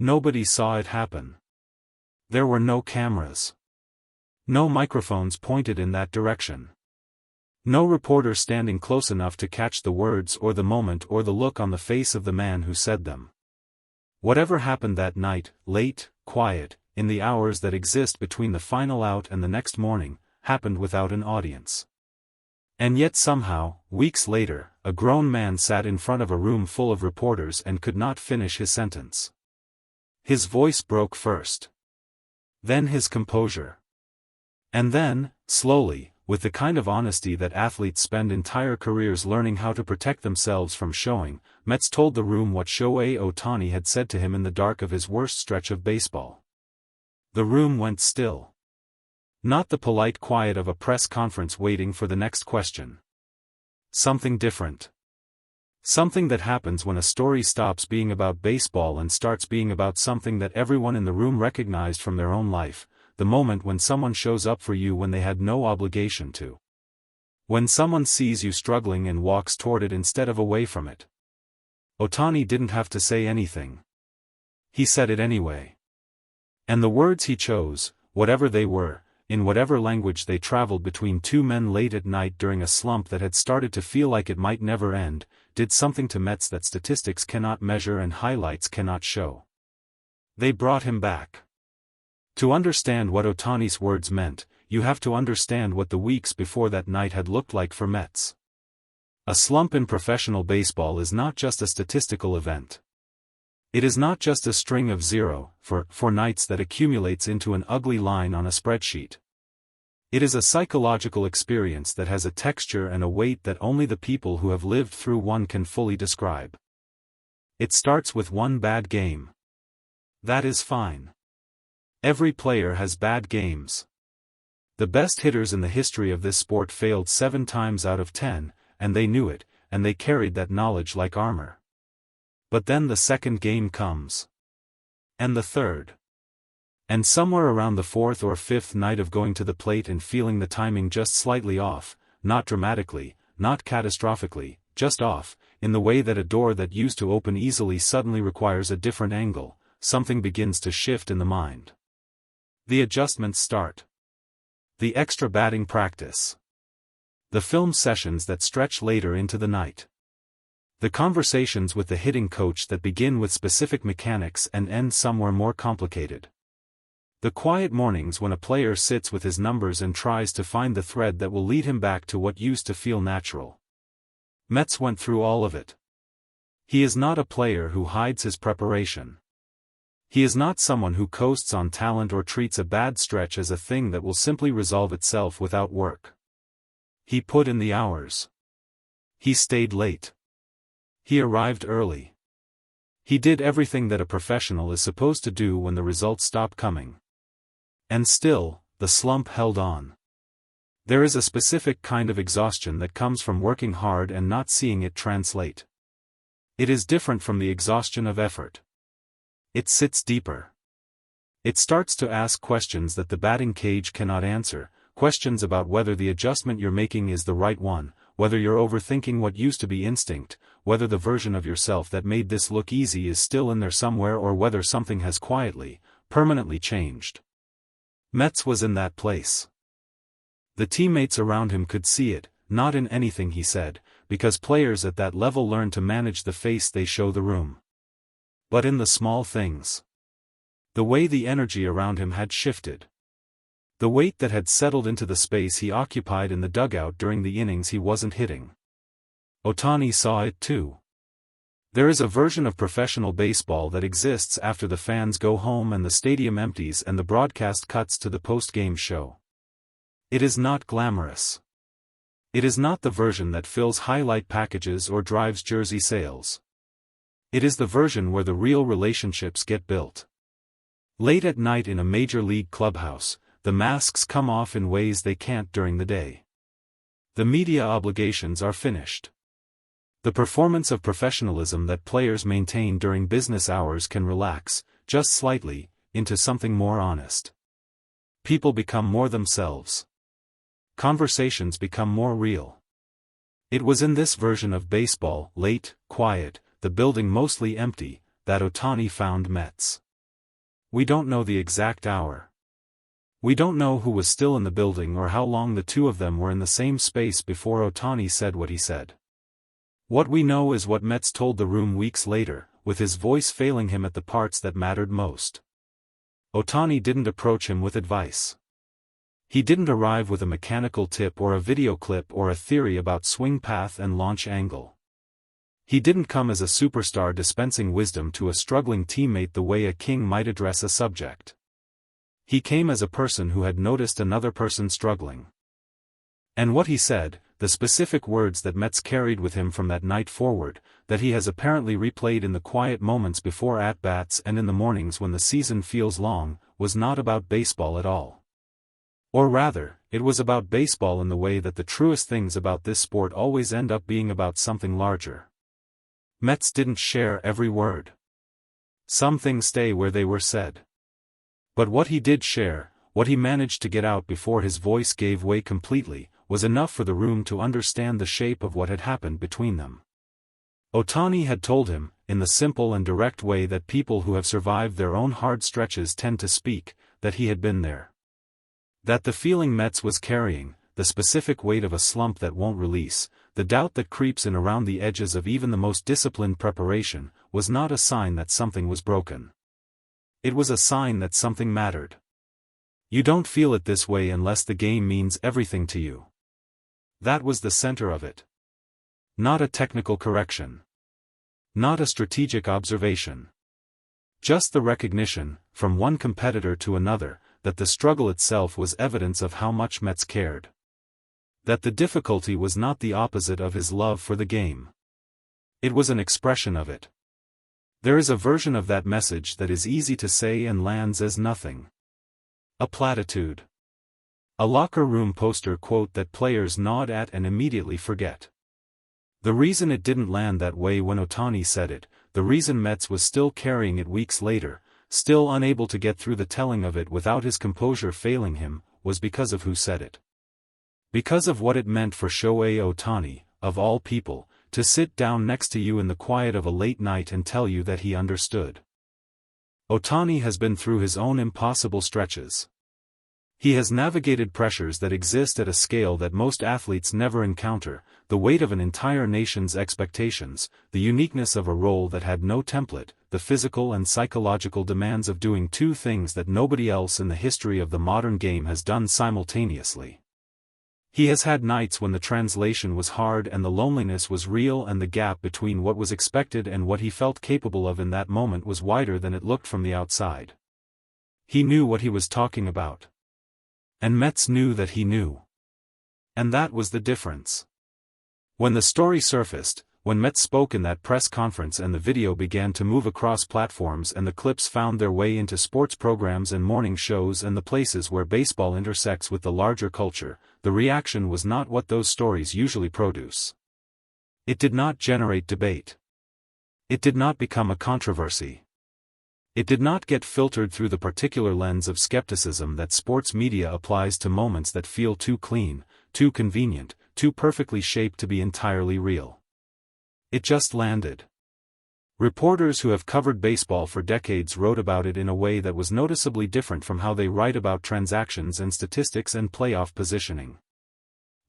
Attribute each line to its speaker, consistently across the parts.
Speaker 1: Nobody saw it happen. There were no cameras. No microphones pointed in that direction. No reporter standing close enough to catch the words or the moment or the look on the face of the man who said them. Whatever happened that night, late, quiet, in the hours that exist between the final out and the next morning, happened without an audience. And yet somehow, weeks later, a grown man sat in front of a room full of reporters and could not finish his sentence. His voice broke first. Then his composure. And then, slowly, with the kind of honesty that athletes spend entire careers learning how to protect themselves from showing, Mets told the room what Shohei Ohtani had said to him in the dark of his worst stretch of baseball. The room went still. Not the polite quiet of a press conference waiting for the next question. Something different. Something that happens when a story stops being about baseball and starts being about something that everyone in the room recognized from their own life, the moment when someone shows up for you when they had no obligation to. When someone sees you struggling and walks toward it instead of away from it. Ohtani didn't have to say anything. He said it anyway. And the words he chose, whatever they were, in whatever language they traveled between two men late at night during a slump that had started to feel like it might never end, did something to Mets that statistics cannot measure and highlights cannot show. They brought him back. To understand what Ohtani's words meant, you have to understand what the weeks before that night had looked like for Mets. A slump in professional baseball is not just a statistical event. It is not just a string of 0 for nights that accumulates into an ugly line on a spreadsheet. It is a psychological experience that has a texture and a weight that only the people who have lived through one can fully describe. It starts with one bad game. That is fine. Every player has bad games. The best hitters in the history of this sport failed 7 times out of 10, and they knew it, and they carried that knowledge like armor. But then the second game comes. And the third. And somewhere around the 4th or 5th night of going to the plate and feeling the timing just slightly off, not dramatically, not catastrophically, just off, in the way that a door that used to open easily suddenly requires a different angle, something begins to shift in the mind. The adjustments start. The extra batting practice. The film sessions that stretch later into the night. The conversations with the hitting coach that begin with specific mechanics and end somewhere more complicated. The quiet mornings when a player sits with his numbers and tries to find the thread that will lead him back to what used to feel natural. Mets went through all of it. He is not a player who hides his preparation. He is not someone who coasts on talent or treats a bad stretch as a thing that will simply resolve itself without work. He put in the hours. He stayed late. He arrived early. He did everything that a professional is supposed to do when the results stop coming. And still, the slump held on. There is a specific kind of exhaustion that comes from working hard and not seeing it translate. It is different from the exhaustion of effort. It sits deeper. It starts to ask questions that the batting cage cannot answer, questions about whether the adjustment you're making is the right one, whether you're overthinking what used to be instinct, whether the version of yourself that made this look easy is still in there somewhere, or whether something has quietly, permanently changed. Mets was in that place. The teammates around him could see it, not in anything he said, because players at that level learn to manage the face they show the room. But in the small things. The way the energy around him had shifted. The weight that had settled into the space he occupied in the dugout during the innings he wasn't hitting. Ohtani saw it too. There is a version of professional baseball that exists after the fans go home and the stadium empties and the broadcast cuts to the post-game show. It is not glamorous. It is not the version that fills highlight packages or drives jersey sales. It is the version where the real relationships get built. Late at night in a major league clubhouse, the masks come off in ways they can't during the day. The media obligations are finished. The performance of professionalism that players maintain during business hours can relax, just slightly, into something more honest. People become more themselves. Conversations become more real. It was in this version of baseball, late, quiet, the building mostly empty, that Ohtani found Mets. We don't know the exact hour. We don't know who was still in the building or how long the two of them were in the same space before Ohtani said what he said. What we know is what Mets told the room weeks later, with his voice failing him at the parts that mattered most. Ohtani didn't approach him with advice. He didn't arrive with a mechanical tip or a video clip or a theory about swing path and launch angle. He didn't come as a superstar dispensing wisdom to a struggling teammate the way a king might address a subject. He came as a person who had noticed another person struggling. And what he said, the specific words that Mets carried with him from that night forward, that he has apparently replayed in the quiet moments before at-bats and in the mornings when the season feels long, was not about baseball at all. Or rather, it was about baseball in the way that the truest things about this sport always end up being about something larger. Mets didn't share every word. Some things stay where they were said. But what he did share, what he managed to get out before his voice gave way completely, was enough for the room to understand the shape of what had happened between them. Ohtani had told him, in the simple and direct way that people who have survived their own hard stretches tend to speak, that he had been there. That the feeling Mets was carrying, the specific weight of a slump that won't release, the doubt that creeps in around the edges of even the most disciplined preparation, was not a sign that something was broken. It was a sign that something mattered. You don't feel it this way unless the game means everything to you. That was the center of it. Not a technical correction. Not a strategic observation. Just the recognition, from one competitor to another, that the struggle itself was evidence of how much Mets cared. That the difficulty was not the opposite of his love for the game. It was an expression of it. There is a version of that message that is easy to say and lands as nothing. A platitude. A locker room poster quote that players nod at and immediately forget. The reason it didn't land that way when Ohtani said it, the reason Mets was still carrying it weeks later, still unable to get through the telling of it without his composure failing him, was because of who said it. Because of what it meant for Shohei Ohtani, of all people, to sit down next to you in the quiet of a late night and tell you that he understood. Ohtani has been through his own impossible stretches. He has navigated pressures that exist at a scale that most athletes never encounter, the weight of an entire nation's expectations, the uniqueness of a role that had no template, the physical and psychological demands of doing two things that nobody else in the history of the modern game has done simultaneously. He has had nights when the translation was hard and the loneliness was real and the gap between what was expected and what he felt capable of in that moment was wider than it looked from the outside. He knew what he was talking about. And Mets knew that he knew. And that was the difference. When the story surfaced, when Mets spoke in that press conference and the video began to move across platforms and the clips found their way into sports programs and morning shows and the places where baseball intersects with the larger culture, the reaction was not what those stories usually produce. It did not generate debate. It did not become a controversy. It did not get filtered through the particular lens of skepticism that sports media applies to moments that feel too clean, too convenient, too perfectly shaped to be entirely real. It just landed. Reporters who have covered baseball for decades wrote about it in a way that was noticeably different from how they write about transactions and statistics and playoff positioning.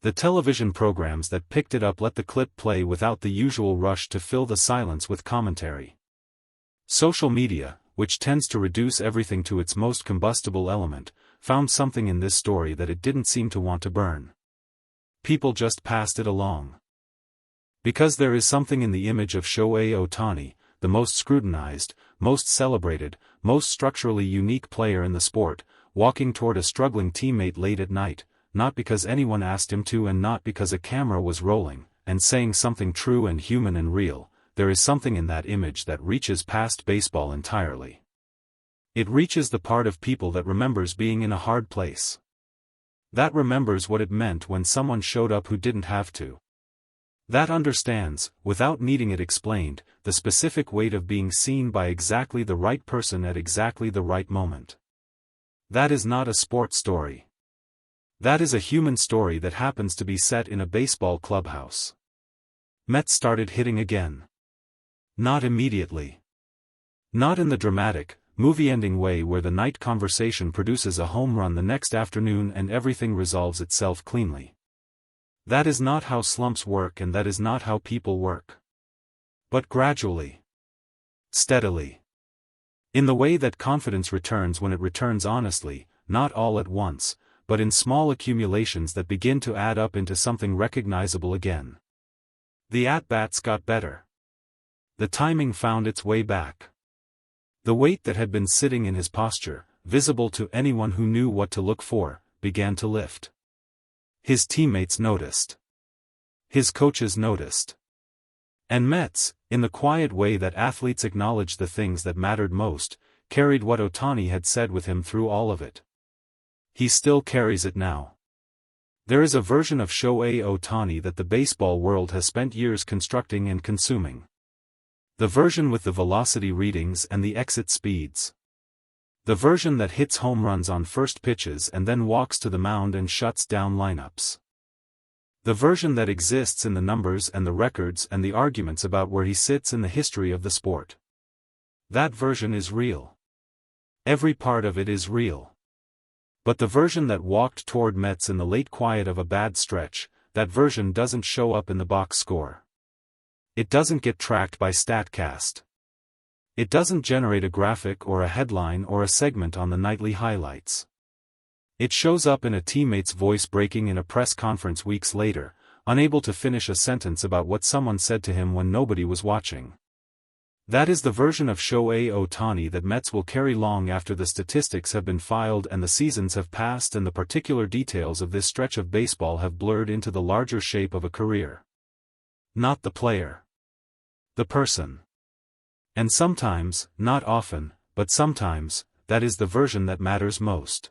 Speaker 1: The television programs that picked it up let the clip play without the usual rush to fill the silence with commentary. Social media, which tends to reduce everything to its most combustible element, found something in this story that it didn't seem to want to burn. People just passed it along. Because there is something in the image of Shohei Ohtani, the most scrutinized, most celebrated, most structurally unique player in the sport, walking toward a struggling teammate late at night, not because anyone asked him to and not because a camera was rolling, and saying something true and human and real, there is something in that image that reaches past baseball entirely. It reaches the part of people that remembers being in a hard place. That remembers what it meant when someone showed up who didn't have to. That understands, without needing it explained, the specific weight of being seen by exactly the right person at exactly the right moment. That is not a sports story. That is a human story that happens to be set in a baseball clubhouse. Mets started hitting again. Not immediately. Not in the dramatic, movie-ending way where the night conversation produces a home run the next afternoon and everything resolves itself cleanly. That is not how slumps work, and that is not how people work. But gradually. Steadily. In the way that confidence returns when it returns honestly, not all at once, but in small accumulations that begin to add up into something recognizable again. The at-bats got better. The timing found its way back. The weight that had been sitting in his posture, visible to anyone who knew what to look for, began to lift. His teammates noticed. His coaches noticed. And Mets, in the quiet way that athletes acknowledge the things that mattered most, carried what Ohtani had said with him through all of it. He still carries it now. There is a version of Shohei Ohtani that the baseball world has spent years constructing and consuming. The version with the velocity readings and the exit speeds. The version that hits home runs on first pitches and then walks to the mound and shuts down lineups. The version that exists in the numbers and the records and the arguments about where he sits in the history of the sport. That version is real. Every part of it is real. But the version that walked toward Mets in the late quiet of a bad stretch, that version doesn't show up in the box score. It doesn't get tracked by StatCast. It doesn't generate a graphic or a headline or a segment on the nightly highlights. It shows up in a teammate's voice breaking in a press conference weeks later, unable to finish a sentence about what someone said to him when nobody was watching. That is the version of Shohei Ohtani that Mets will carry long after the statistics have been filed and the seasons have passed and the particular details of this stretch of baseball have blurred into the larger shape of a career. Not the player. The person. And sometimes, not often, but sometimes, that is the version that matters most.